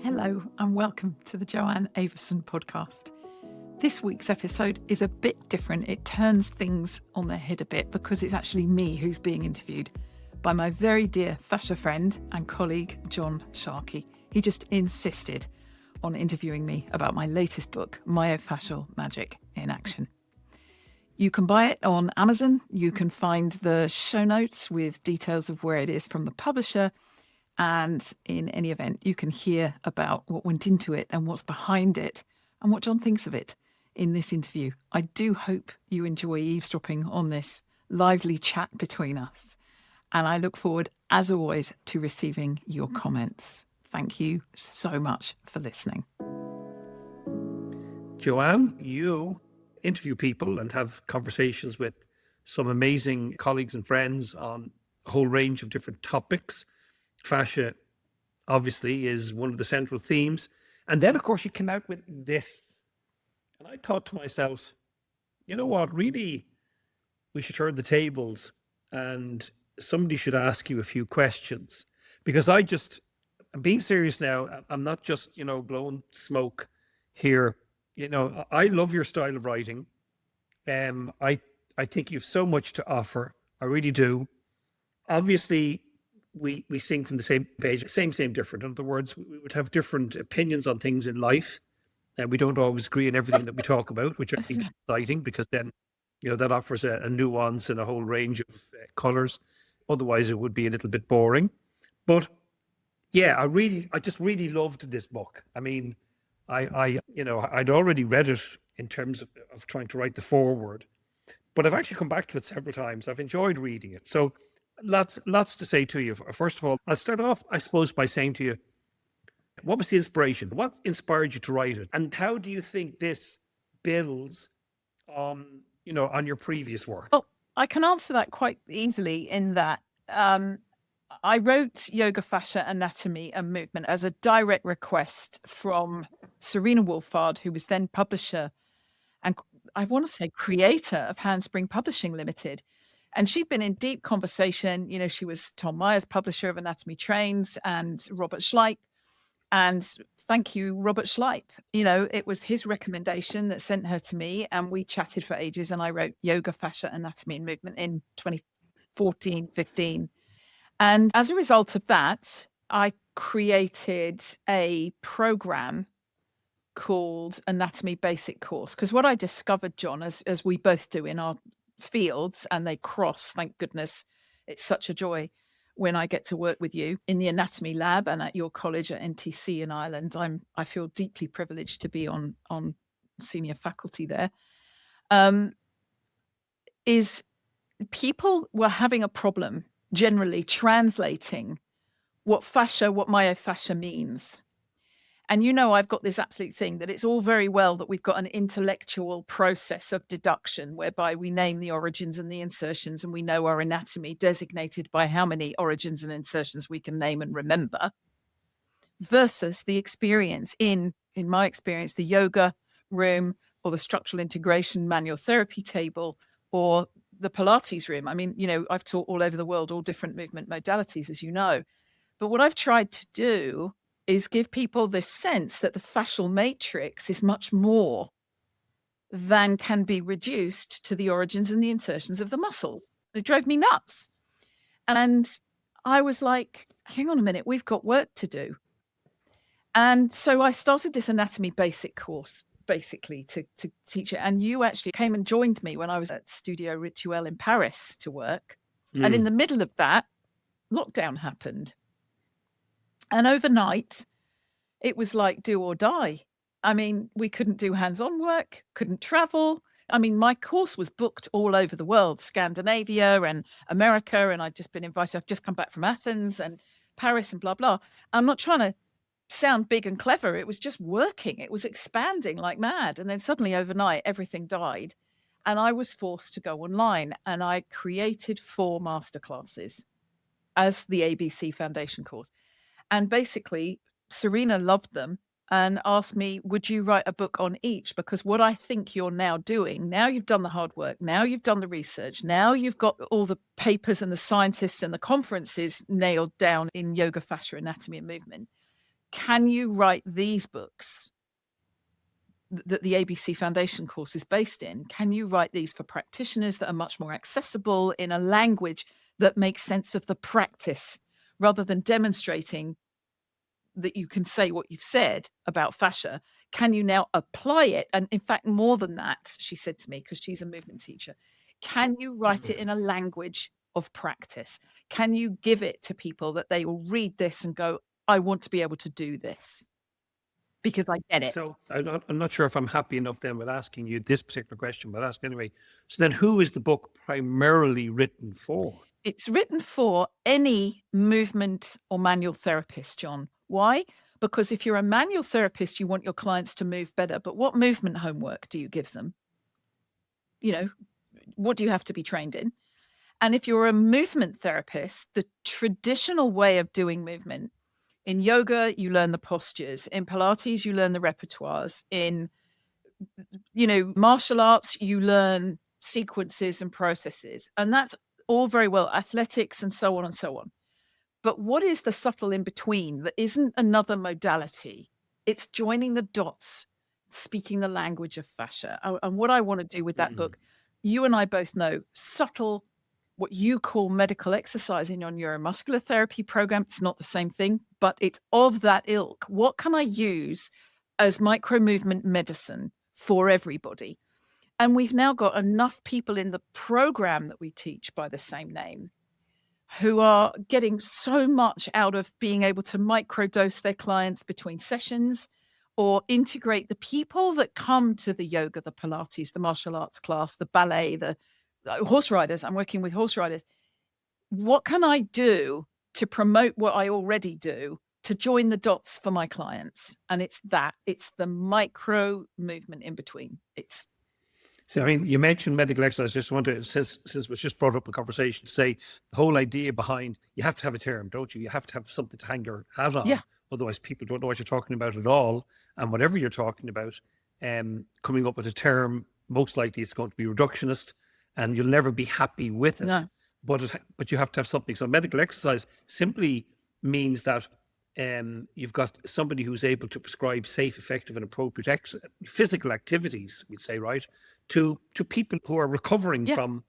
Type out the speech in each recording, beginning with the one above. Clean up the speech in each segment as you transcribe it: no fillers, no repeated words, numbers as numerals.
Hello and welcome to the Joanne Avison podcast. This week's episode is a bit different. It turns things on their head a bit because it's actually me who's being interviewed by my very dear fascia friend and colleague, John Sharkey. He just insisted on interviewing me about my latest book, Myofascial Magic in Action. You can buy it on Amazon. You can find the show notes with details of where it is from the publisher. And in any event, you can hear about what went into it and what's behind it and what John thinks of it in this interview. I do hope you enjoy eavesdropping on this lively chat between us. And I look forward, as always, to receiving your comments. Thank you so much for listening. Joanne, you interview people and have conversations with some amazing colleagues and friends on a whole range of different topics. Fascia, obviously, is one of the central themes. And then, of course, you came out with this. And I thought to myself, you know what, really, we should turn the tables and somebody should ask you a few questions. Because I'm being serious now, I'm not just, blowing smoke here. I love your style of writing. I think you've so much to offer. I really do. Obviously, we sing from the same page, same, different. In other words, we would have different opinions on things in life, and we don't always agree on everything that we talk about, which I think is exciting because then, that offers a nuance and a whole range of colors. Otherwise, it would be a little bit boring. But yeah, I just really loved this book. I mean, I'd already read it in terms of trying to write the foreword, but I've actually come back to it several times. I've enjoyed reading it. So lots to say to you. First of all, I'll start off, I suppose, by saying to you, what was the inspiration? What inspired you to write it? And how do you think this builds on your previous work? Well, I can answer that quite easily in that I wrote Yoga, Fascia, Anatomy and Movement as a direct request from Serena Wolfhard, who was then publisher and I want to say creator of Handspring Publishing Limited. And she'd been in deep conversation. She was Tom Meyer's publisher of Anatomy Trains and Robert Schleip. And thank you, Robert Schleip. It was his recommendation that sent her to me. And we chatted for ages. And I wrote Yoga, Fascia, Anatomy and Movement in 2014, 15. And as a result of that, I created a program called Anatomy Basic Course. Because what I discovered, John, as we both do in our fields, and they cross, thank goodness, it's such a joy when I get to work with you in the anatomy lab and at your college at NTC in Ireland. I feel deeply privileged to be on senior faculty there. Is people were having a problem generally translating what myofascia means. And I've got this absolute thing that it's all very well that we've got an intellectual process of deduction whereby we name the origins and the insertions and we know our anatomy designated by how many origins and insertions we can name and remember, versus the experience in my experience, the yoga room or the structural integration manual therapy table or the Pilates room. I mean, I've taught all over the world, all different movement modalities, as you know. But what I've tried to do is give people this sense that the fascial matrix is much more than can be reduced to the origins and the insertions of the muscles. It drove me nuts. And I was like, hang on a minute, we've got work to do. And so I started this anatomy basic course, basically, to teach it. And you actually came and joined me when I was at Studio Rituel in Paris to work. And in the middle of that, lockdown happened. And overnight, it was like do or die. I mean, we couldn't do hands-on work, couldn't travel. I mean, my course was booked all over the world, Scandinavia and America, and I'd just been invited. I've just come back from Athens and Paris and blah, blah. I'm not trying to sound big and clever. It was just working. It was expanding like mad. And then suddenly overnight, everything died. And I was forced to go online. And I created 4 masterclasses as the ABC Foundation course. And basically, Serena loved them and asked me, would you write a book on each? Because what I think you're now doing, now you've done the hard work, now you've done the research, now you've got all the papers and the scientists and the conferences nailed down in yoga, fascia, anatomy and movement. can you write these books that the ABC Foundation course is based in? Can you write these for practitioners that are much more accessible in a language that makes sense of the practice, rather than demonstrating that you can say what you've said about fascia? Can you now apply it? And in fact, more than that, she said to me, because she's a movement teacher, can you write it in a language of practice? Can you give it to people that they will read this and go, I want to be able to do this because I get it? So I'm not sure if I'm happy enough then with asking you this particular question, but ask anyway. So then who is the book primarily written for? It's written for any movement or manual therapist, John. Why? Because if you're a manual therapist, you want your clients to move better. But what movement homework do you give them? You know, what do you have to be trained in? And if you're a movement therapist, the traditional way of doing movement, in yoga, you learn the postures. In Pilates, you learn the repertoires. In, martial arts, you learn sequences and processes. And that's all very well, athletics and so on and so on. But what is the subtle in between that isn't another modality? It's joining the dots, speaking the language of fascia. And what I want to do with that book, you and I both know, subtle, what you call medical exercise in your neuromuscular therapy program. It's not the same thing, but it's of that ilk. What can I use as micro movement medicine for everybody? And we've now got enough people in the program that we teach by the same name who are getting so much out of being able to microdose their clients between sessions, or integrate the people that come to the yoga, the Pilates, the martial arts class, the ballet, the horse riders. I'm working with horse riders. What can I do to promote what I already do to join the dots for my clients? And it's the micro movement in between. So, I mean, you mentioned medical exercise. I just want to, since it was just brought up in conversation, to say the whole idea behind, you have to have a term, don't you? You have to have something to hang your hat on. Yeah. Otherwise, people don't know what you're talking about at all. And whatever you're talking about, coming up with a term, most likely it's going to be reductionist, and you'll never be happy with it. No. But you have to have something. So medical exercise simply means that you've got somebody who's able to prescribe safe, effective, and appropriate physical activities, we'd say, right, to people who are recovering from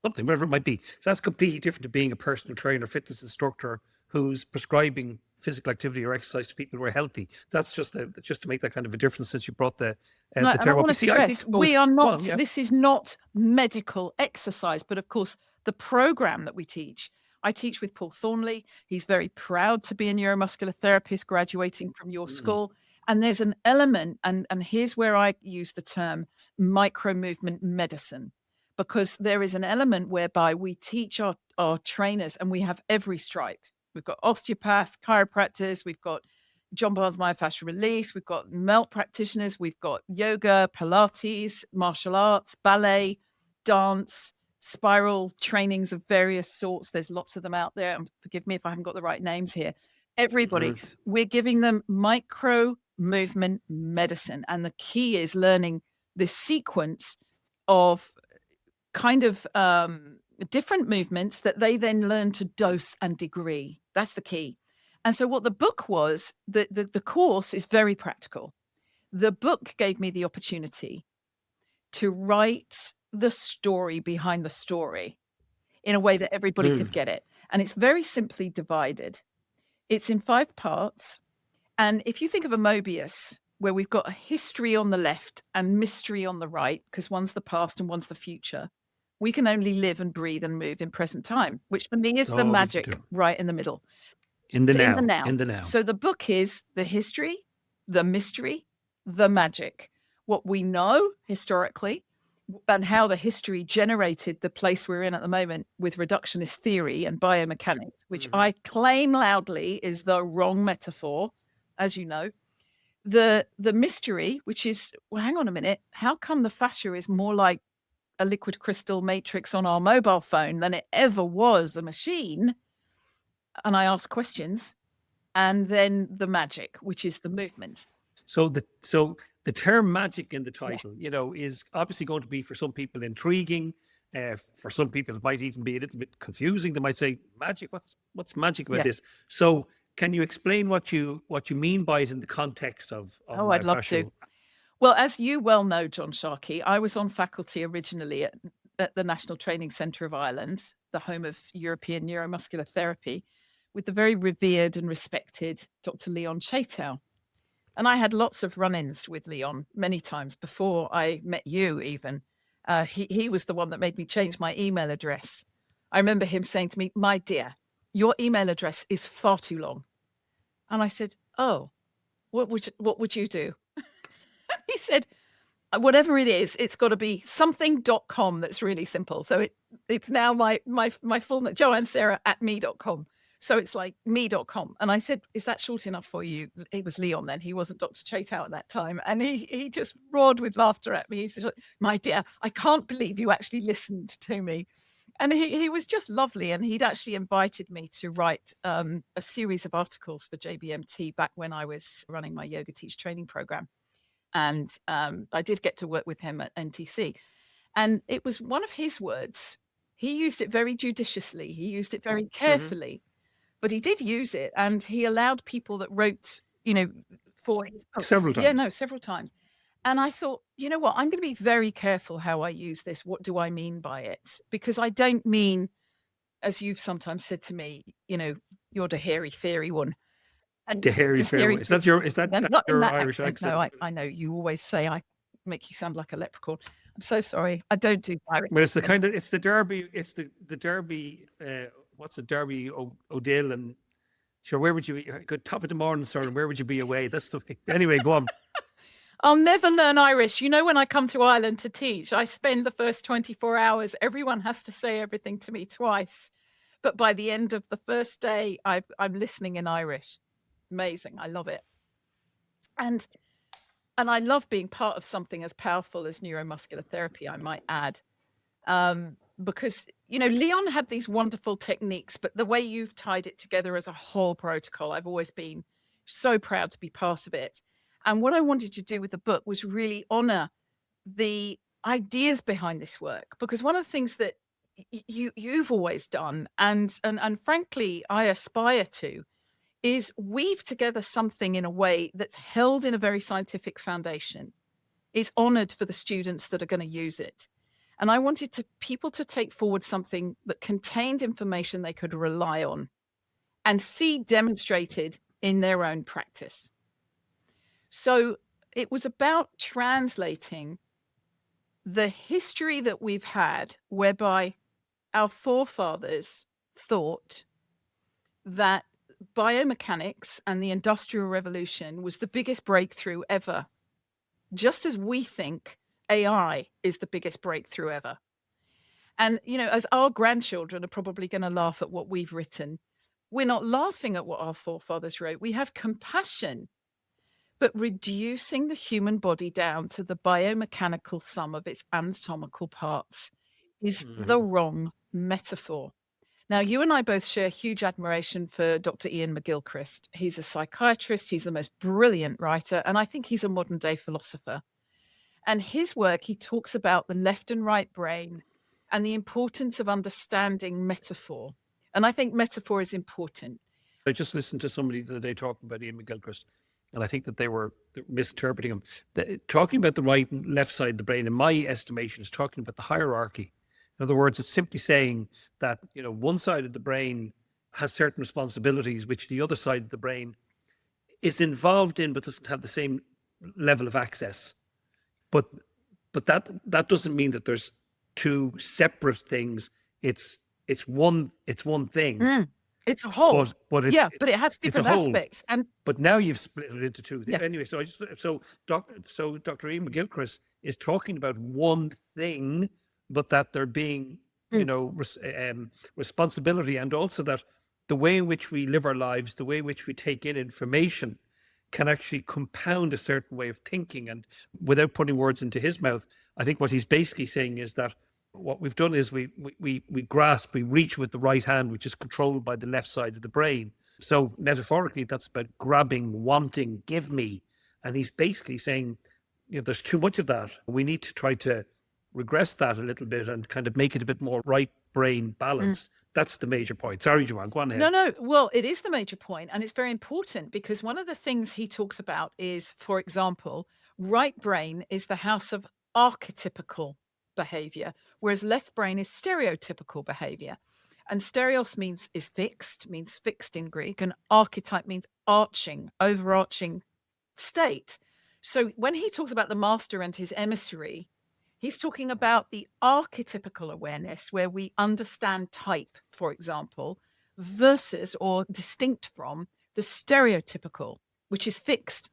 something, whatever it might be. So that's completely different to being a personal trainer, fitness instructor who's prescribing physical activity or exercise to people who are healthy. That's just to make that kind of a difference, since you brought the term up. I want to stress, we are not, this is not medical exercise, but of course, the program that we teach, I teach with Paul Thornley. He's very proud to be a neuromuscular therapist graduating from your school. And there's an element, and here's where I use the term micro movement medicine, because there is an element whereby we teach our trainers, and we have every stripe. We've got osteopath, chiropractors, we've got John Barnes myofascial release, we've got melt practitioners, we've got yoga, Pilates, martial arts, ballet, dance, spiral trainings of various sorts. There's lots of them out there. And forgive me if I haven't got the right names here. Everybody, we're giving them micro movement medicine. And the key is learning this sequence of kind of different movements that they then learn to dose and degree. That's the key. And so what the book was, the course is very practical. The book gave me the opportunity to write the story behind the story in a way that everybody could get it. And it's very simply divided. It's in 5 parts. And if you think of a Mobius, where we've got a history on the left and mystery on the right, because one's the past and one's the future, we can only live and breathe and move in present time, which for me is the magic right in the middle. In the now. In the now. So the book is the history, the mystery, the magic. What we know historically, and how the history generated the place we're in at the moment with reductionist theory and biomechanics, which I claim loudly is the wrong metaphor, as you know. The mystery, which is, well, hang on a minute, how come the fascia is more like a liquid crystal matrix on our mobile phone than it ever was a machine? And I ask questions. And then the magic, which is the movements. So the term magic in the title, is obviously going to be, for some people, intriguing. For some people, it might even be a little bit confusing. They might say, magic, what's magic about this? So can you explain what you mean by it in the context of Oh, I'd love to. myofascial? Well, as you well know, John Sharkey, I was on faculty originally at the National Training Centre of Ireland, the home of European neuromuscular therapy, with the very revered and respected Dr. Leon Chaitow. And I had lots of run-ins with Leon many times before I met you even. He was the one that made me change my email address. I remember him saying to me, "My dear, your email address is far too long." And I said, "Oh, what would you do?" He said, "Whatever it is, it's got to be something.com that's really simple." So it's now my full name, joannesarah@me.com. So it's like me.com. And I said, "Is that short enough for you?" It was Leon then. He wasn't Dr. Chaitow at that time. And he just roared with laughter at me. He said, "My dear, I can't believe you actually listened to me." And he was just lovely. And he'd actually invited me to write a series of articles for JBMT back when I was running my Yoga Teach training program. And I did get to work with him at NTC. And it was one of his words. He used it very judiciously. He used it very carefully, but he did use it. And he allowed people that wrote, for his books. Several times. Yeah, no, several times. And I thought, you know what? I'm going to be very careful how I use this. What do I mean by it? Because I don't mean, as you've sometimes said to me, you're the hairy, fairy one. And The hairy fairy. Is that your not in that Irish accent? accent? No, I know you always say I make you sound like a leprechaun. I'm so sorry. I don't do Irish. Well, it's the Derby. It's the Derby. What's the Derby O'Dill and sure. Where would you be? Good top of the morning, sir. And where would you be away? That's the anyway. Go on. I'll never learn Irish. When I come to Ireland to teach, I spend the first 24 hours. Everyone has to say everything to me twice. But by the end of the first day, I'm listening in Irish. Amazing. I love it. And I love being part of something as powerful as neuromuscular therapy, I might add. Because, Leon had these wonderful techniques, but the way you've tied it together as a whole protocol, I've always been so proud to be part of it. And what I wanted to do with the book was really honor the ideas behind this work, because one of the things that you've always done, and frankly, I aspire to, is weave together something in a way that's held in a very scientific foundation, is honored for the students that are going to use it. And I wanted people to take forward something that contained information they could rely on and see demonstrated in their own practice. So it was about translating the history that we've had, whereby our forefathers thought that biomechanics and the Industrial Revolution was the biggest breakthrough ever, just as we think AI is the biggest breakthrough ever. And, as our grandchildren are probably going to laugh at what we've written, we're not laughing at what our forefathers wrote. We have compassion, but reducing the human body down to the biomechanical sum of its anatomical parts is the wrong metaphor. Now, you and I both share huge admiration for Dr. Ian McGilchrist. He's a psychiatrist. He's the most brilliant writer, and I think he's a modern day philosopher. And his work, he talks about the left and right brain and the importance of understanding metaphor. And I think metaphor is important. I just listened to somebody the other day talking about Ian McGilchrist, and I think that they were misinterpreting him. Talking about the right and left side of the brain, in my estimation, is talking about the hierarchy. In other words, it's simply saying that, one side of the brain has certain responsibilities, which the other side of the brain is involved in, but doesn't have the same level of access. But that doesn't mean that there's two separate things. It's one thing. It's a whole. But it has different aspects. But now you've split it into two. Yeah. Anyway, so Dr. Ian McGilchrist is talking about one thing, but that there being, responsibility, and also that the way in which we live our lives, the way in which we take in information, can actually compound a certain way of thinking. And without putting words into his mouth, I think what he's basically saying is that what we've done is we reach with the right hand, which is controlled by the left side of the brain. So metaphorically, that's about grabbing, wanting, give me. And he's basically saying, there's too much of that. We need to try to regress that a little bit and kind of make it a bit more right brain balance. That's the major point. Sorry, Joanne, go on ahead. No. Well, it is the major point, and it's very important because one of the things he talks about is, for example, right brain is the house of archetypical behavior, whereas left brain is stereotypical behavior. And stereos means fixed in Greek, and archetype means arching, overarching state. So when he talks about the master and his emissary, he's talking about the archetypical awareness where we understand type, for example, versus or distinct from the stereotypical, which is fixed.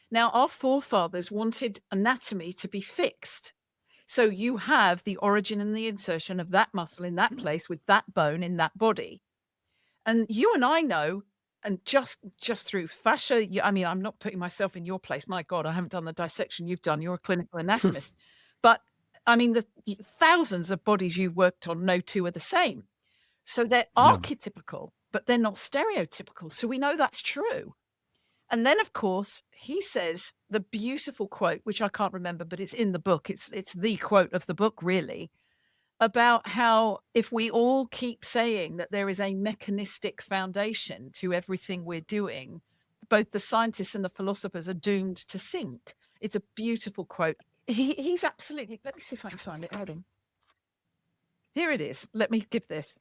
Now, our forefathers wanted anatomy to be fixed. So you have the origin and the insertion of that muscle in that place with that bone in that body. And you and I know, and just through fascia, I mean, I'm not putting myself in your place. My God, I haven't done the dissection you've done. You're a clinical anatomist. But I mean, the thousands of bodies you've worked on, no two are the same. So they're archetypical, but they're not stereotypical. So we know that's true. And then, of course, he says the beautiful quote, which I can't remember, but it's in the book. It's the quote of the book, really, about how if we all keep saying that there is a mechanistic foundation to everything we're doing, both the scientists and the philosophers are doomed to sink. It's a beautiful quote. He's absolutely, let me see if I can find it. Hold on. Here it is. Let me give this.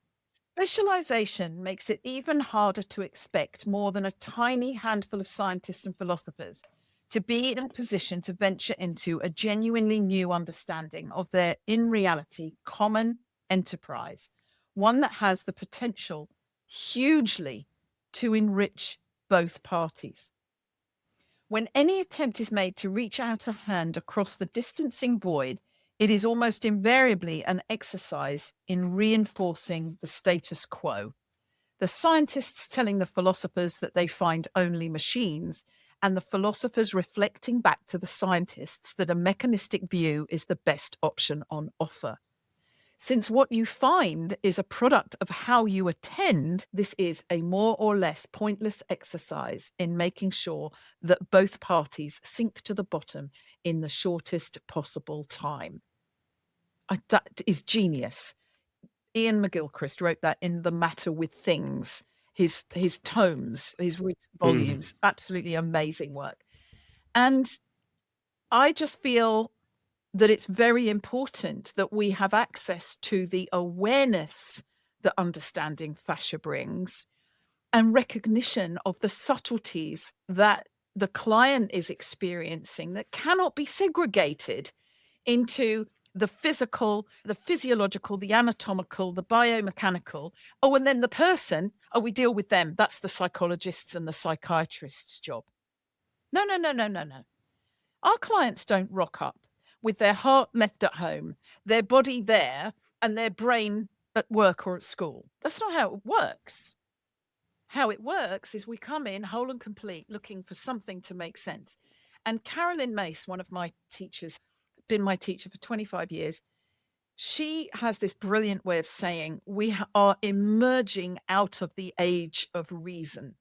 Specialization makes it even harder to expect more than a tiny handful of scientists and philosophers to be in a position to venture into a genuinely new understanding of their, in reality, common enterprise, one that has the potential hugely to enrich both parties. When any attempt is made to reach out a hand across the distancing void, it is almost invariably an exercise in reinforcing the status quo. The scientists telling the philosophers that they find only machines, and the philosophers reflecting back to the scientists that a mechanistic view is the best option on offer. Since what you find is a product of how you attend, this is a more or less pointless exercise in making sure that both parties sink to the bottom in the shortest possible time. That is genius. Ian McGilchrist wrote that in The Matter with Things, his tomes, his volumes, absolutely amazing work. And I just feel that it's very important that we have access to the awareness that understanding fascia brings and recognition of the subtleties that the client is experiencing that cannot be segregated into the physical, the physiological, the anatomical, the biomechanical. Oh, and then the person, we deal with them. That's the psychologist's and the psychiatrist's job. No. Our clients don't rock up with their heart left at home, their body there, and their brain at work or at school. That's not how it works. How it works is we come in whole and complete looking for something to make sense. And Carolyn Mace, one of my teachers, been my teacher for 25 years, she has this brilliant way of saying we are emerging out of the age of reason.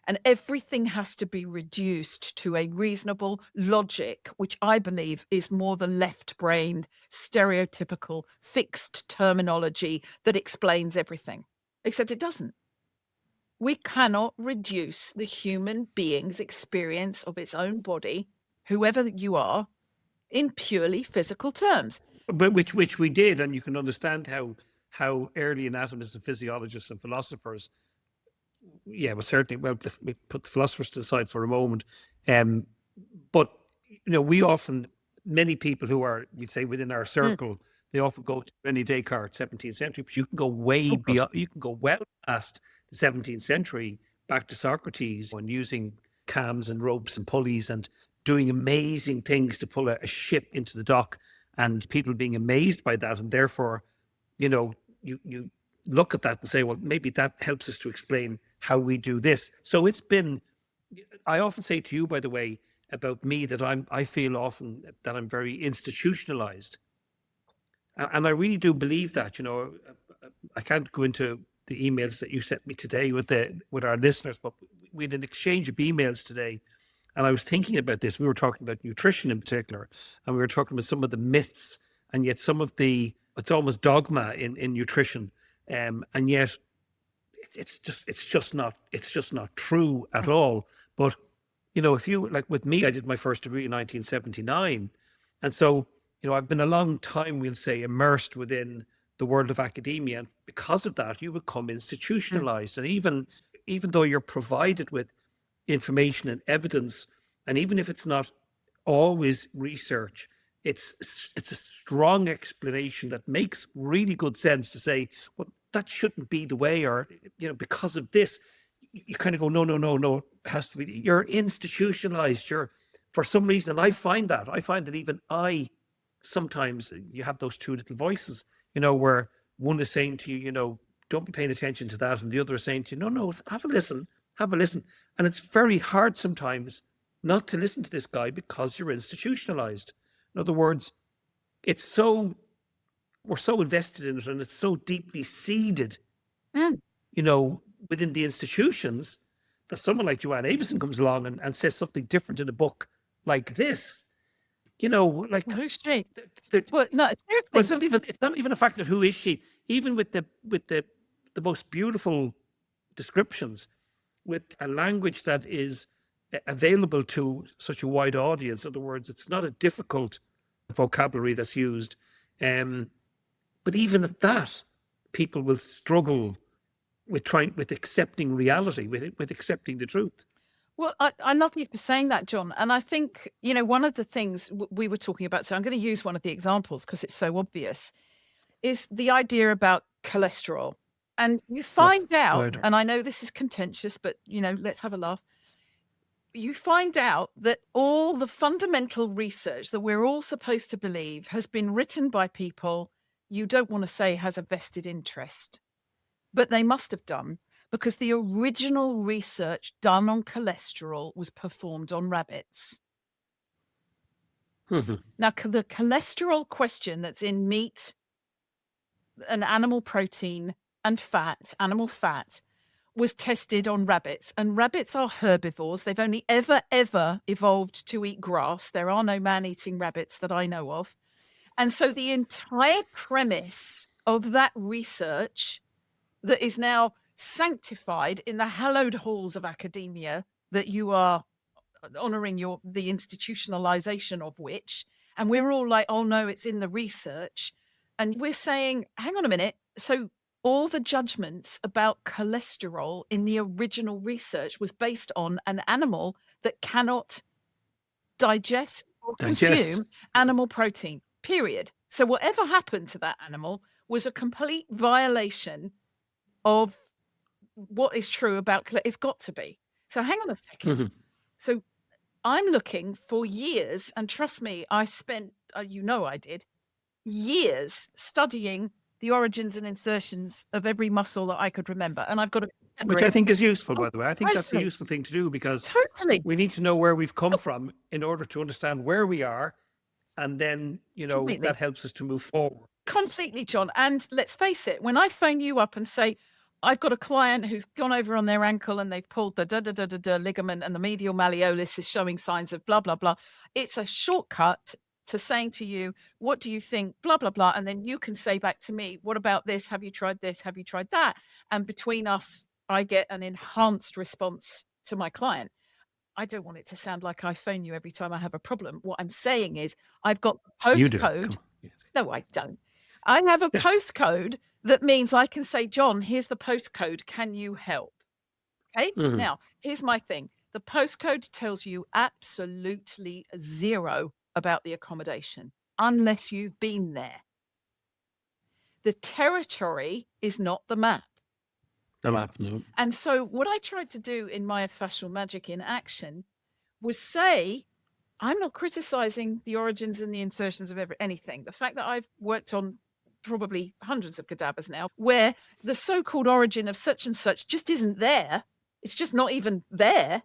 And everything has to be reduced to a reasonable logic, which I believe is more the left-brained, stereotypical, fixed terminology that explains everything, except it doesn't. We cannot reduce the human being's experience of its own body, whoever you are, in purely physical terms. But which we did, and you can understand how early anatomists and physiologists and philosophers, well, certainly, we put the philosophers to the side for a moment. But we often, many people who are, you'd say, within our circle, they often go to René Descartes, 17th century, but you can go way beyond, you can go well past the 17th century, back to Socrates, and using cams and ropes and pulleys and doing amazing things to pull a ship into the dock, and people being amazed by that. And therefore, you look at that and say, well, maybe that helps us to explain how we do this. So it's been, I often say to you, by the way, about me, that I feel often that I'm very institutionalized. And I really do believe that. I can't go into the emails that you sent me today with our listeners, but we had an exchange of emails today. And I was thinking about this. We were talking about nutrition in particular, and we were talking about some of the myths and yet some of the, it's almost dogma in nutrition, And yet it's just not true at all. But if you, like with me, I did my first degree in 1979, and so I've been a long time, we'll say, immersed within the world of academia, and because of that, you become institutionalized. And even though you're provided with information and evidence, and even if it's not always research, it's a strong explanation that makes really good sense to say, well, that shouldn't be the way, or because of this, you kind of go, no, it has to be. You're institutionalized. For some reason, I find that even I, sometimes you have those two little voices, where one is saying to you, don't be paying attention to that, and the other is saying to you, no, have a listen. And it's very hard sometimes not to listen to this guy because you're institutionalized. In other words, we're so invested in it, and it's so deeply seeded, within the institutions, that someone like Joanne Avison comes along and says something different in a book like this. Like, who's she? Well, No, seriously. it's not even a fact of who is she. Even with the most beautiful descriptions, with a language that is available to such a wide audience. In other words, it's not a difficult vocabulary that's used. But even at that, people will struggle with accepting reality, with accepting the truth. Well, I love you for saying that, John. And I think, one of the things we were talking about, so I'm going to use one of the examples because it's so obvious, is the idea about cholesterol. And you find out, and I know this is contentious, but, let's have a laugh. You find out that all the fundamental research that we're all supposed to believe has been written by people you don't want to say has a vested interest, but they must have done, because the original research done on cholesterol was performed on rabbits. Now, the cholesterol question that's in meat and animal protein and fat, animal fat, was tested on rabbits. And rabbits are herbivores. They've only ever evolved to eat grass. There are no man-eating rabbits that I know of. And so the entire premise of that research that is now sanctified in the hallowed halls of academia, that you are honoring the institutionalization of which, and we're all like, oh no, it's in the research. And we're saying, hang on a minute. So all the judgments about cholesterol in the original research was based on an animal that cannot digest or consume animal protein, period. So whatever happened to that animal was a complete violation of what is true about it's got to be. So hang on a second. So I'm looking for years, and trust me, I spent, I did, years studying the origins and insertions of every muscle that I could remember. And I've got which I think is useful, by the way. I think that's a useful thing to do, because we need to know where we've come from in order to understand where we are. And then, that helps us to move forward. Completely, John. And let's face it, when I phone you up and say, I've got a client who's gone over on their ankle and they've pulled the ligament and the medial malleolus is showing signs of blah, blah, blah. It's a shortcut to saying to you, what do you think? Blah, blah, blah. And then you can say back to me, what about this? Have you tried this? Have you tried that? And between us, I get an enhanced response to my client. I don't want it to sound like I phone you every time I have a problem. What I'm saying is I've got the postcode. No, I don't. I have a postcode that means I can say, John, here's the postcode. Can you help? Okay. Now, here's my thing. The postcode tells you absolutely zero about the accommodation unless you've been there. The territory is not the map. The map, no. And so what I tried to do in Myofascial Magic in Action was say, I'm not criticizing the origins and the insertions of anything. The fact that I've worked on probably hundreds of cadavers now, where the so-called origin of such and such just isn't there. It's just not even there.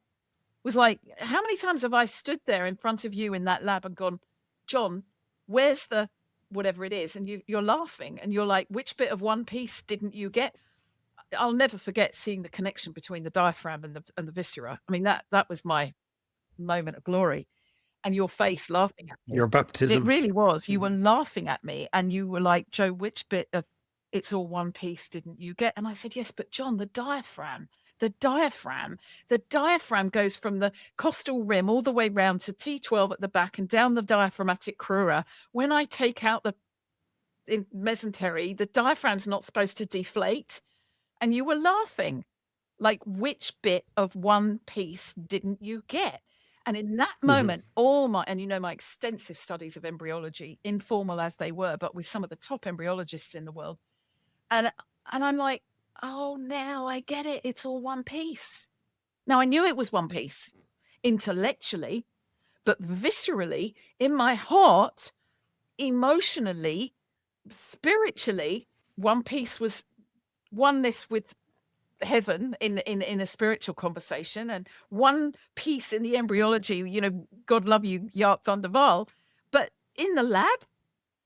Was like, how many times have I stood there in front of you in that lab and gone, John, where's the whatever it is? And you're laughing and you're like, which bit of one piece didn't you get? I'll never forget seeing the connection between the diaphragm and the viscera. I mean, that was my moment of glory. And your face laughing at me. Your baptism. It really was. You were laughing at me and you were like, Joe, which bit of it's all one piece, didn't you get? And I said, yes, but John, the diaphragm goes from the costal rim all the way round to T12 at the back and down the diaphragmatic crura. When I take out the mesentery, the diaphragm's not supposed to deflate. And you were laughing. Like, which bit of one piece didn't you get? And in that moment, and you know, my extensive studies of embryology, informal as they were, but with some of the top embryologists in the world. And I'm like, oh, now I get it. It's all one piece. Now, I knew it was one piece intellectually, but viscerally, in my heart, emotionally, spiritually, one piece was oneness with heaven in a spiritual conversation, and one piece in the embryology, you know, God love you, Jaap van der Waal. But in the lab,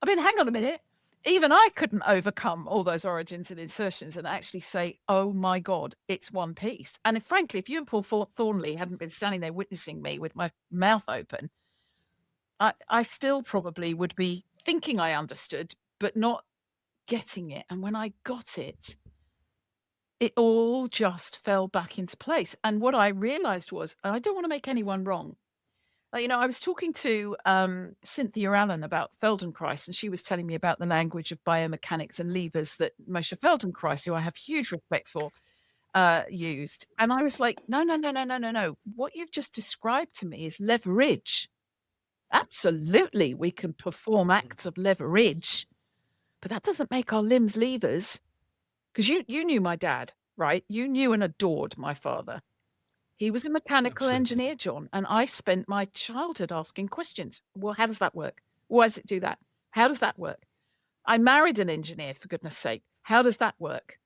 I mean, hang on a minute. Even I couldn't overcome all those origins and insertions and actually say, oh my God, it's one piece. And frankly, if you and Paul Thornley hadn't been standing there witnessing me with my mouth open, I still probably would be thinking I understood, but not getting it. And when I got it, it all just fell back into place. And what I realized was, and I don't want to make anyone wrong, you know, I was talking to Cynthia Allen about Feldenkrais, and she was telling me about the language of biomechanics and levers that Moshe Feldenkrais, who I have huge respect for, used. And I was like, no. What you've just described to me is leverage. Absolutely, we can perform acts of leverage, but that doesn't make our limbs levers. Because you knew my dad, right? You knew and adored my father. He was a mechanical engineer, John, and I spent my childhood asking questions. Well, how does that work? Why does it do that? How does that work? I married an engineer, for goodness sake. How does that work?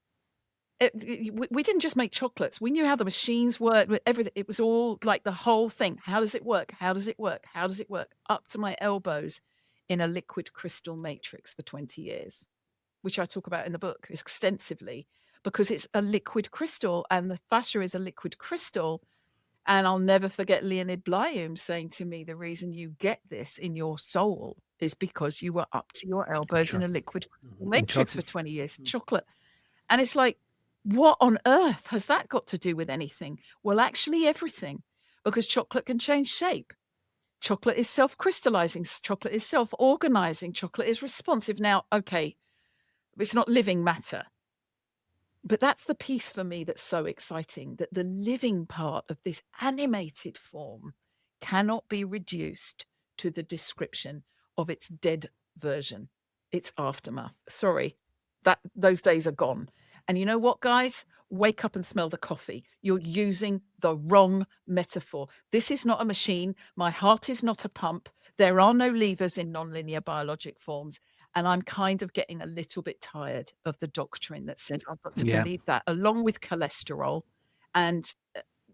We didn't just make chocolates. We knew how the machines worked, everything. It was all like the whole thing. How does it work? How does it work? How does it work? Up to my elbows in a liquid crystal matrix for 20 years, which I talk about in the book extensively, because it's a liquid crystal and the fascia is a liquid crystal. And I'll never forget Leonid Blyum saying to me, the reason you get this in your soul is because you were up to your elbows in a liquid matrix for 20 years, chocolate. And it's like, what on earth has that got to do with anything? Well, actually everything, because chocolate can change shape. Chocolate is self-crystallizing. Chocolate is self-organizing. Chocolate is responsive. Now, okay, it's not living matter. But that's the piece for me that's so exciting, that the living part of this animated form cannot be reduced to the description of its dead version, its aftermath. Sorry, those days are gone. And you know what, guys? Wake up and smell the coffee. You're using the wrong metaphor. This is not a machine. My heart is not a pump. There are no levers in nonlinear biologic forms. And I'm kind of getting a little bit tired of the doctrine that says I've got to believe that, along with cholesterol and,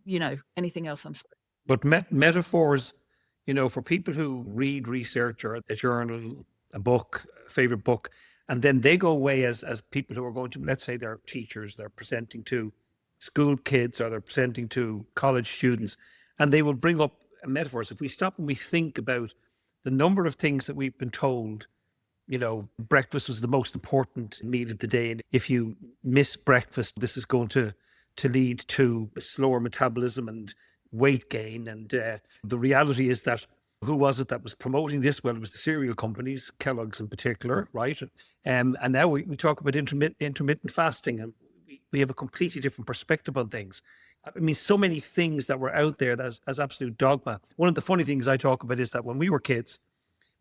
you know, anything else I'm saying. But metaphors, you know, for people who read research or a journal, a book, a favorite book, and then they go away as people who are going to, let's say they're teachers, they're presenting to school kids or they're presenting to college students, and they will bring up metaphors. If we stop and we think about the number of things that we've been told, you know, breakfast was the most important meal of the day, and if you miss breakfast, this is going to lead to slower metabolism and weight gain. And the reality is that who was it that was promoting this? Well, it was the cereal companies, Kellogg's in particular, right? And now we talk about intermittent fasting, and we have a completely different perspective on things. I mean, so many things that were out there as absolute dogma. One of the funny things I talk about is that when we were kids,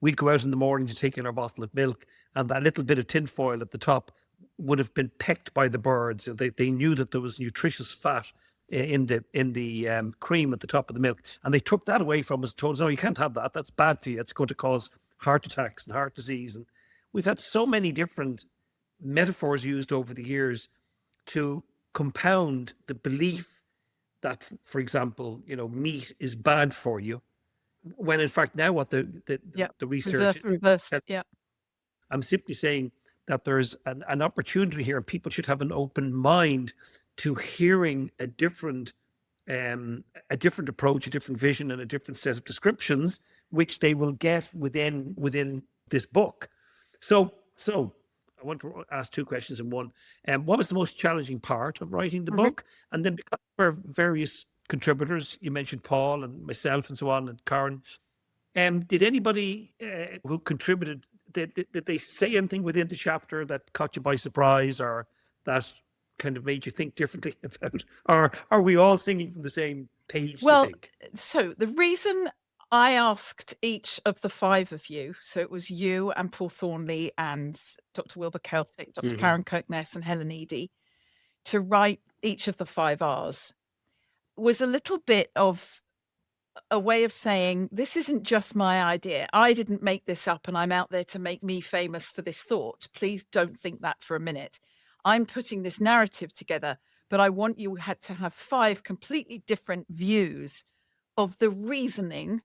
we'd go out in the morning to take in our bottle of milk, and that little bit of tinfoil at the top would have been pecked by the birds. They knew that there was nutritious fat in the cream at the top of the milk, and they took that away from us and told us, no, you can't have that. That's bad for you. It's going to cause heart attacks and heart disease. And we've had so many different metaphors used over the years to compound the belief that, for example, you know, meat is bad for you, when in fact now what the research reversed. I'm simply saying that there's an opportunity here, and people should have an open mind to hearing a different approach, a different vision, and a different set of descriptions, which they will get within this book. So I want to ask two questions in one. What was the most challenging part of writing the Mhm. book? And then because there were various contributors, you mentioned Paul and myself and so on, and Karen. Did anybody who contributed, did they say anything within the chapter that caught you by surprise, or that kind of made you think differently about, or are we all singing from the same page, do you Well, think? so the reason I asked each of the five of you, so it was you and Paul Thornley and Dr. Wilbur Kelsick, Dr. Mhm. Karen Kirkness and Helen Eadie, to write each of the 5 Rs, was a little bit of a way of saying, this isn't just my idea. I didn't make this up and I'm out there to make me famous for this thought. Please don't think that for a minute. I'm putting this narrative together, but I want you had to have 5 completely different views of the reasoning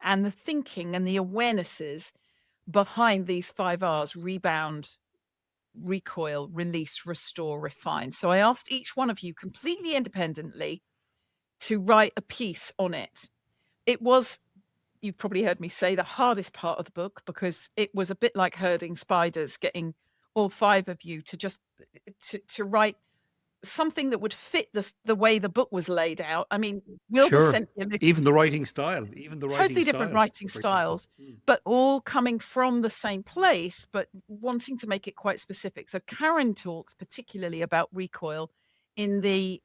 and the thinking and the awarenesses behind these 5 Rs: rebound, recoil, release, restore, refine. So I asked each one of you completely independently to write a piece on it. It was, you've probably heard me say, the hardest part of the book, because it was a bit like herding spiders, getting all 5 of you to just to write something that would fit the way the book was laid out. I mean, Wilbur Sure. sent me a list, Even the writing style, totally different writing for example. styles, but all coming from the same place, but wanting to make it quite specific. So Karen talks particularly about recoil in the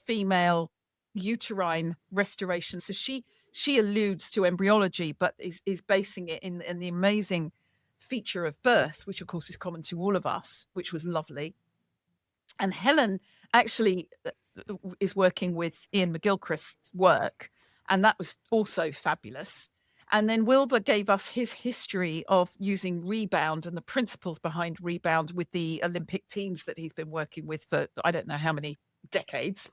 female uterine restoration. So she alludes to embryology, but is basing it in the amazing feature of birth, which of course is common to all of us, which was lovely. And Helen actually is working with Ian McGilchrist's work, and that was also fabulous. And then Wilbur gave us his history of using rebound and the principles behind rebound with the Olympic teams that he's been working with for I don't know how many decades.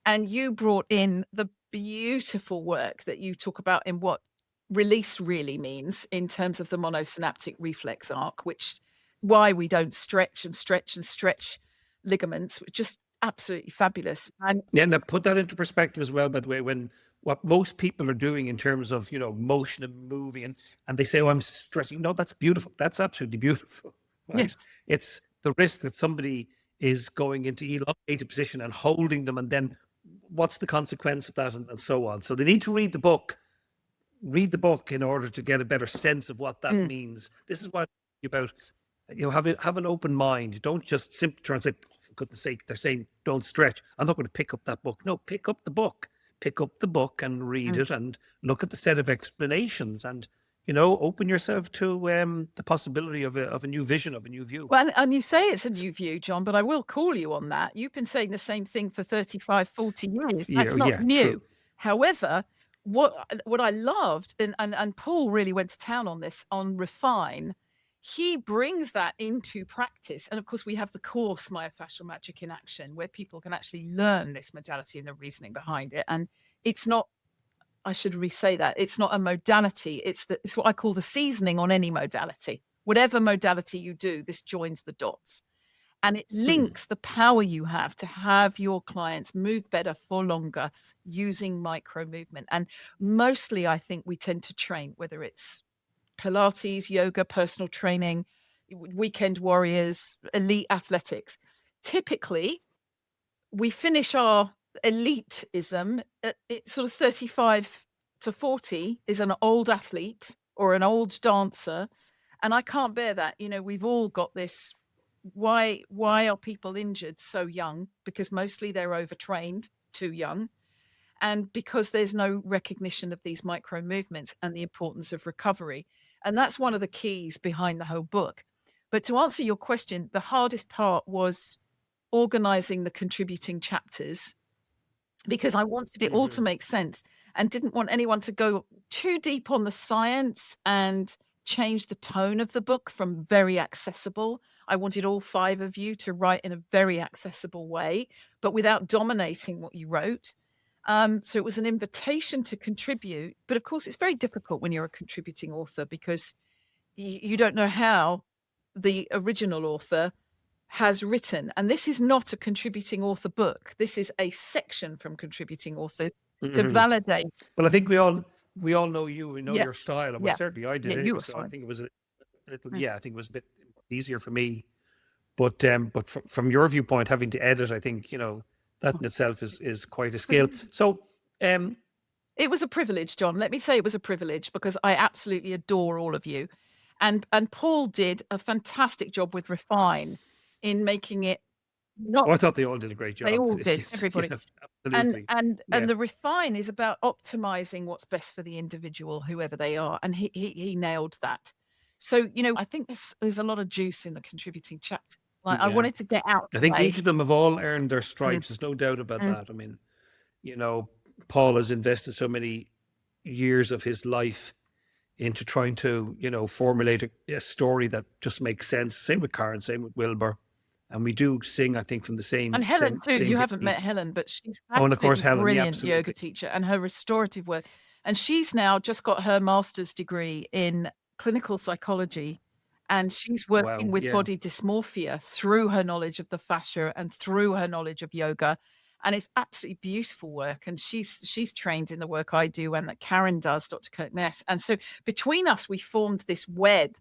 And you brought in the beautiful work that you talk about in what release really means in terms of the monosynaptic reflex arc, which why we don't stretch and stretch and stretch ligaments, just absolutely fabulous. And Yeah, and put that into perspective as well, by the way, when what most people are doing in terms of, motion and moving, and they say, oh, I'm stretching. No, that's beautiful. That's absolutely beautiful. Right. yes, It's the risk that somebody is going into elongated position and holding them, and then what's the consequence of that, and so on. So they need to read the book in order to get a better sense of what that means. This is what about, have an open mind. Don't just simply try and say, oh, for goodness sake, they're saying don't stretch. I'm not going to pick up that book. No, pick up the book. Pick up the book and read it and look at the set of explanations, and open yourself to the possibility of a new vision, of a new view. Well, and you say it's a new view, John, but I will call you on that. You've been saying the same thing for 35, 40 years. Yeah, That's not yeah, new. true. However, what I loved, and Paul really went to town on this, on refine, he brings that into practice. And of course, we have the course Myofascial Magic in Action, where people can actually learn this modality and the reasoning behind it. And it's not, I should re-say that, it's not a modality. It's what I call the seasoning on any modality. Whatever modality you do, this joins the dots. And it links the power you have to have your clients move better for longer using micro movement. And mostly, I think we tend to train, whether it's Pilates, yoga, personal training, weekend warriors, elite athletics. Typically, we finish our elitism at sort of 35 to 40 is an old athlete or an old dancer. And I can't bear that. We've all got this. Why are people injured so young? Because mostly they're overtrained too young. And because there's no recognition of these micro movements and the importance of recovery. And that's one of the keys behind the whole book. But to answer your question, the hardest part was organizing the contributing chapters, because I wanted it all to make sense and didn't want anyone to go too deep on the science and change the tone of the book from very accessible. I wanted all 5 of you to write in a very accessible way, but without dominating what you wrote. So it was an invitation to contribute. But of course, it's very difficult when you're a contributing author, because you don't know how the original author has written. And this is not a contributing author book. This is a section from contributing author to validate. Well, I think we all know you. We know your Yes. style. Well, Yeah. certainly I did Yeah, anyway. you were So I fine. think it was a little. Yeah, I think it was a bit easier for me But from your viewpoint, having to edit, I think, that in itself is quite a skill. So it was a privilege, John. Let me say it was a privilege, because I absolutely adore all of you. And Paul did a fantastic job with Refine in making it not. I thought they all did a great job. They all did, everybody. Absolutely. And the Refine is about optimizing what's best for the individual, whoever they are. And he nailed that. So, I think there's a lot of juice in the contributing chapter. I wanted to get out. I think each of them have all earned their stripes. There's no doubt about that. I mean, Paul has invested so many years of his life into trying to, formulate a story that just makes sense. Same with Karen, same with Wilbur. And we do sing, I think, from the same. And Helen too. You haven't met Helen, but she's and of course, Helen, brilliant yoga teacher, and her restorative work. And she's now just got her master's degree in clinical psychology, and she's working with body dysmorphia through her knowledge of the fascia and through her knowledge of yoga. And it's absolutely beautiful work. And she's trained in the work I do and that Karen does, Dr. Kirkness. And so between us, we formed this web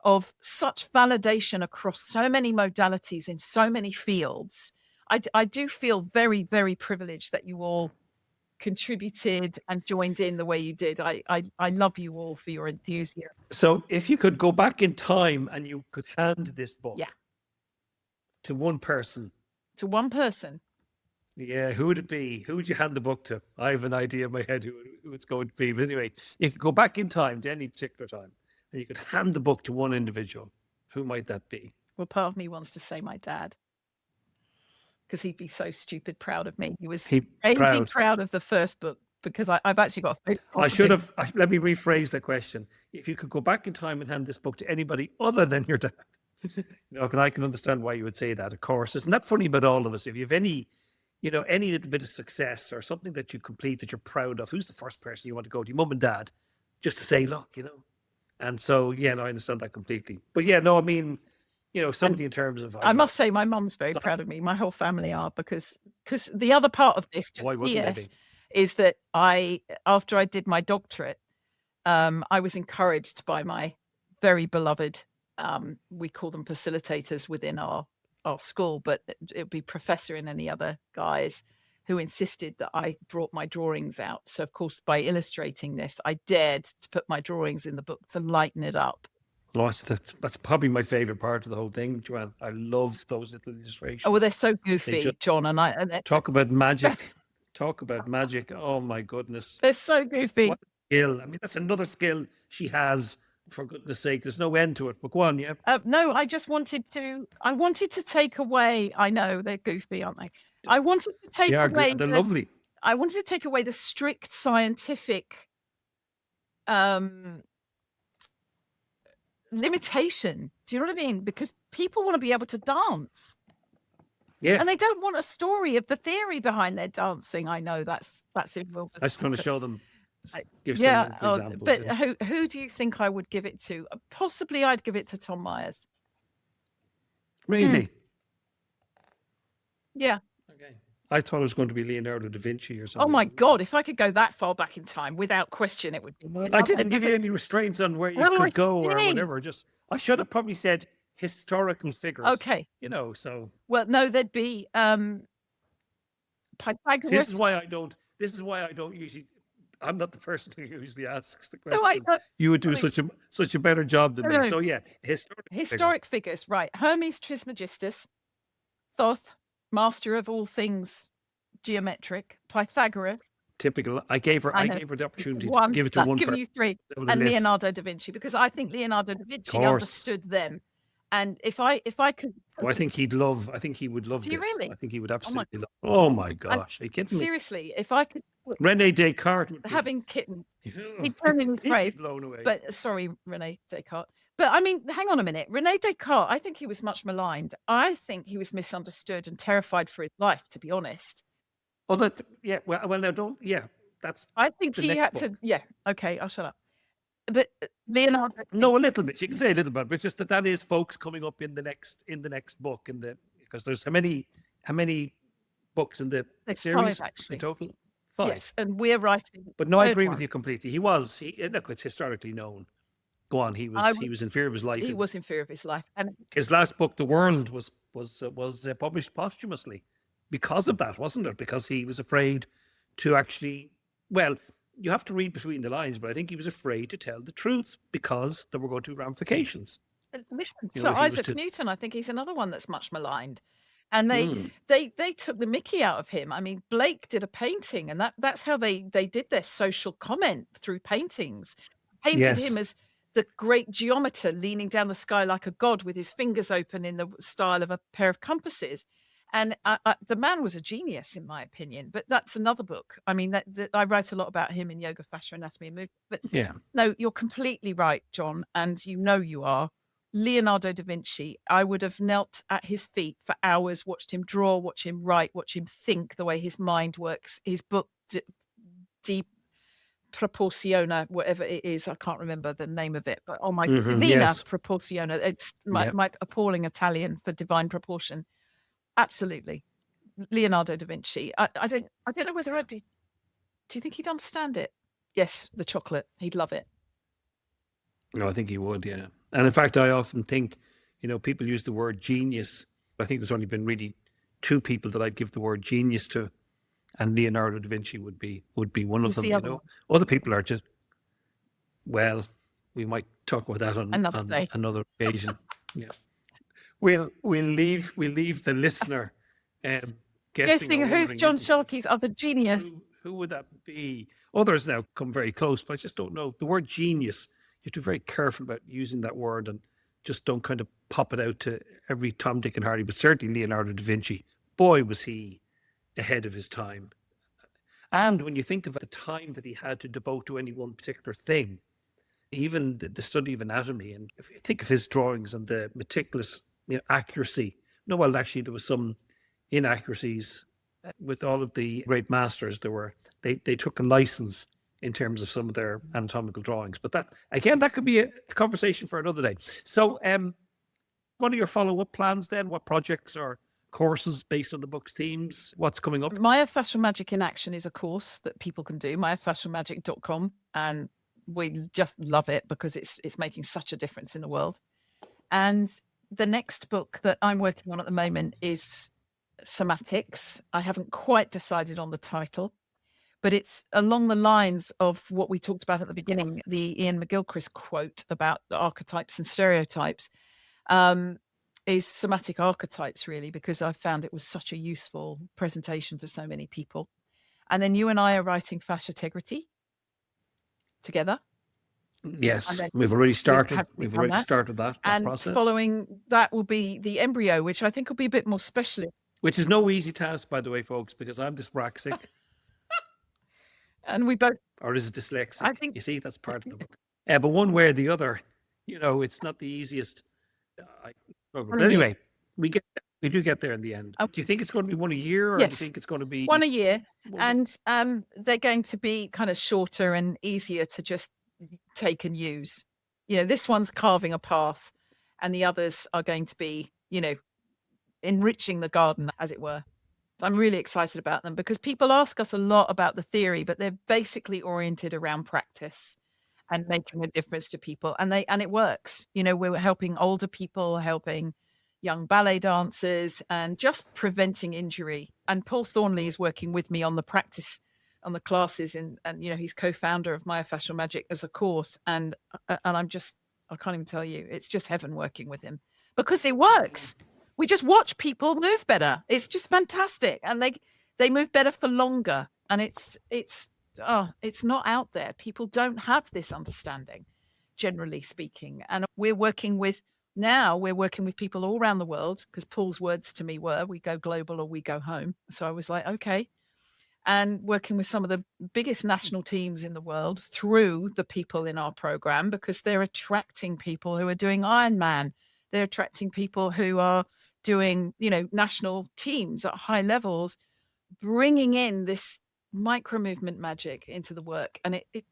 of such validation across so many modalities in so many fields. I do feel very, very privileged that you all contributed and joined in the way you did. I love you all for your enthusiasm. So if you could go back in time and you could hand this book to one person. To one person? Yeah, who would it be? Who would you hand the book to? I have an idea in my head who it's going to be. But anyway, you could go back in time to any particular time and you could hand the book to one individual. Who might that be? Well, part of me wants to say my dad, because he'd be so stupid proud of me. He was proud of the first book, because I've actually got a let me rephrase the question. If you could go back in time and hand this book to anybody other than your dad, and I can understand why you would say that, of course. Isn't that funny about all of us? If you have any little bit of success or something that you complete that you're proud of, who's the first person you want to go to? Your mum and dad, just to say, look, And so, I understand that completely. But I mean, somebody in terms of... I must say my mum's very proud of me. My whole family are, because the other part of this is that after I did my doctorate, I was encouraged by my very beloved, we call them facilitators within our school, but it would be professor and any other guys who insisted that I brought my drawings out. So, of course, by illustrating this, I dared to put my drawings in the book to lighten it up. Well, that's probably my favorite part of the whole thing, Joanne. I love those little illustrations. Oh, well, they're so goofy, John. And talk about magic. Talk about magic. Oh, my goodness. They're so goofy. What a skill. I mean, that's another skill she has, for goodness sake. There's no end to it. But go on, no, I wanted to take away, I know, they're goofy, aren't they? I wanted to take away... They're lovely. I wanted to take away the strict scientific... limitation. Do you know what I mean? Because people want to be able to dance. Yeah. And they don't want a story of the theory behind their dancing. I know that's in Wilbur's. I just want to show them. Give some examples. But who do you think I would give it to? Possibly I'd give it to Tom Myers. Really? Yeah. Okay. I thought it was going to be Leonardo da Vinci or something. Oh my God, if I could go that far back in time, without question, it would be. I didn't give you any restraints on where you could go or whatever. I should have probably said historical figures. Okay. So. Well, no, there'd be Pythagoras. This is why I don't usually. I'm not the person who usually asks the question. No, you would do such a better job than me. So yeah, historic figures, right? Hermes Trismegistus, Thoth, master of all things geometric, Pythagoras. Typical. I gave her the opportunity to give it to one person. Give you three, and Leonardo da Vinci, because I think Leonardo da Vinci understood them. And if I could, I think he would love this. Do you really? I think he would absolutely love. Oh my gosh! Are you kidding me? Seriously, if I could. Rene Descartes having kittens. He'd turn in his grave. Blown away. But sorry, Rene Descartes. But I mean, hang on a minute. Rene Descartes, I think he was much maligned. I think he was misunderstood and terrified for his life, to be honest. Oh, that Well, now don't. Yeah, that's. I think he had to. Yeah. Okay, I'll shut up. But Leonardo. No, a little bit. You can say a little bit, but just that is folks coming up in the next book because there's how many books in the series 5, actually. in total. 5. Yes, and we're writing. But no, I agree with you completely. Look, it's historically known Go on. He was in fear of his life. He was in fear of his life. And his last book, The World, was published posthumously because of that, wasn't it? Because he was afraid to actually, well, you have to read between the lines, but I think he was afraid to tell the truth because there were going to be ramifications. listen, so Isaac Newton, I think he's another one that's much maligned. And they took the mickey out of him. I mean, Blake did a painting, and that's how they did their social comment through paintings. Painted him as the great geometer leaning down the sky like a god with his fingers open in the style of a pair of compasses. And the man was a genius, in my opinion. But that's another book. I mean, I write a lot about him in Yoga, Fascia, Anatomy and Movement. But no, you're completely right, John, and you know you are. Leonardo da Vinci, I would have knelt at his feet for hours, watched him draw, watch him write, watch him think, the way his mind works. His book, De Proportiona, whatever it is, I can't remember the name of it, but Divina Proportiona. It's my appalling Italian for divine proportion. Absolutely. Leonardo da Vinci. I don't know whether I'd be. Do you think he'd understand it? Yes, the chocolate. He'd love it. No, I think he would, yeah. And in fact, I often think, people use the word genius. I think there's only been really two people that I'd give the word genius to, and Leonardo da Vinci would be one of them. Other people are just, well, we might talk about that on another occasion. Yeah, we'll leave the listener guessing who's John Sharkey's other genius. Who would that be? Others now come very close, but I just don't know. The word genius, you have to be very careful about using that word and just don't kind of pop it out to every Tom, Dick and Harry. But certainly Leonardo da Vinci, boy, was he ahead of his time. And when you think of the time that he had to devote to any one particular thing, even the study of anatomy, and if you think of his drawings and the meticulous accuracy, well, actually there was some inaccuracies with all of the great masters. They took a license in terms of some of their anatomical drawings. But that could be a conversation for another day. So what are your follow-up plans then? What projects or courses based on the book's themes? What's coming up? Myofascial Magic in Action is a course that people can do, myofascialmagic.com. And we just love it because it's making such a difference in the world. And the next book that I'm working on at the moment is Somatics. I haven't quite decided on the title, but it's along the lines of what we talked about at the beginning, the Ian McGilchrist quote about the archetypes and stereotypes, is somatic archetypes, really, because I found it was such a useful presentation for so many people. And then you and I are writing Fascia Integrity together. Yes, we've already started. We've already started that process. And following that will be the embryo, which I think will be a bit more specialist. Which is no easy task, by the way, folks, because I'm dyspraxic. And we both... Or is it dyslexic? I think... You see, that's part of the book. But one way or the other, it's not the easiest. But anyway, we do get there in the end. Do you think it's going to be one a year, or do you think it's going to be... One a year. And they're going to be kind of shorter and easier to just take and use. This one's carving a path, and the others are going to be, enriching the garden, as it were. I'm really excited about them because people ask us a lot about the theory, but they're basically oriented around practice and making a difference to people. And it works. We're helping older people, helping young ballet dancers, and just preventing injury. And Paul Thornley is working with me on the practice, on the classes, and he's co-founder of Myofascial Magic as a course. And I can't even tell you, it's just heaven working with him because it works. We just watch people move better. It's just fantastic. And they move better for longer. And it's not out there. People don't have this understanding, generally speaking. And we're working with people all around the world, because Paul's words to me were, we go global or we go home. So I was like, okay. And working with some of the biggest national teams in the world through the people in our program, because they're attracting people who are doing Ironman. They're attracting people who are doing, national teams at high levels, bringing in this micro movement magic into the work. And it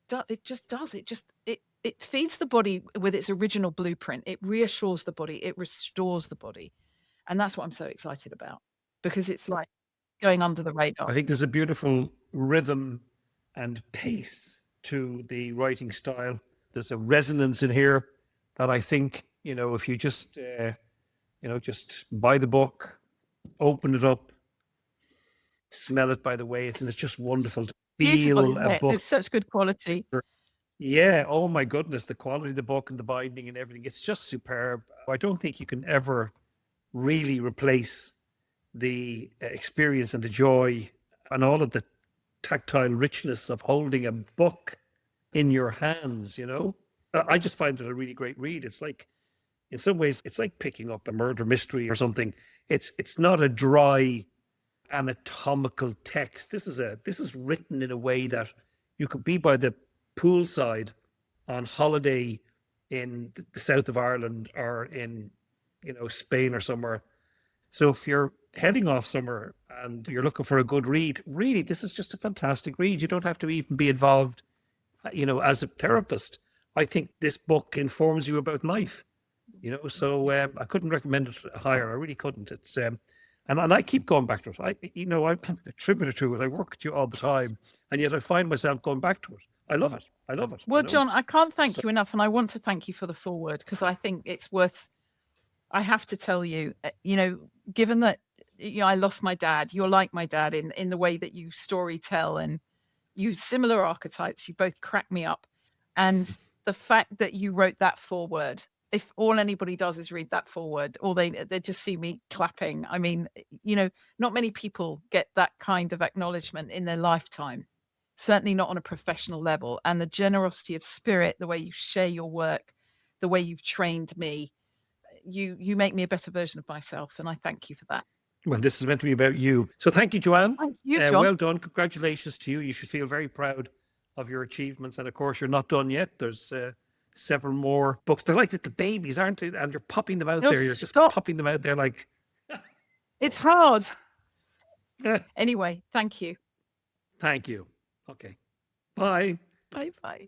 just does. It feeds the body with its original blueprint. It reassures the body. It restores the body. And that's what I'm so excited about, because it's like going under the radar. I think there's a beautiful rhythm and pace to the writing style there's a resonance in here that I think, if you just, just buy the book, open it up, smell it, by the way, it's just wonderful to Beautiful, feel isn't a it? book. It's such good quality. Yeah. Oh my goodness. The quality of the book and the binding and everything. It's just superb. I don't think you can ever really replace the experience and the joy and all of the tactile richness of holding a book in your hands, I just find it a really great read. It's like, in some ways, it's like picking up a murder mystery or something. It's not a dry anatomical text. This is written in a way that you could be by the poolside on holiday in the south of Ireland or in, Spain or somewhere. So if you're heading off somewhere and you're looking for a good read, really, this is just a fantastic read. You don't have to even be involved, as a therapist. I think this book informs you about life, so I couldn't recommend it higher. I really couldn't. It's, and I keep going back to it. I'm a contributor to it. I work with you all the time, and yet I find myself going back to it. I love it. I love it. Well, John, I can't thank you enough, and I want to thank you for the foreword, because I think it's worth. I have to tell you, given that I lost my dad, you're like my dad in the way that you story tell, and you similar archetypes. You both crack me up, and the fact that you wrote that foreword. If all anybody does is read that forward, or they just see me clapping. I mean, not many people get that kind of acknowledgement in their lifetime. Certainly not on a professional level. And the generosity of spirit, the way you share your work, the way you've trained me, you make me a better version of myself. And I thank you for that. Well, this is meant to be about you. So thank you, Joanne. Thank you, John. Well done. Congratulations to you. You should feel very proud of your achievements. And of course, you're not done yet. There's several more books. They're like little babies, aren't they? And you're popping them out there. You're just popping them out there like... It's hard. Anyway, thank you. Thank you. Okay. Bye. Bye-bye.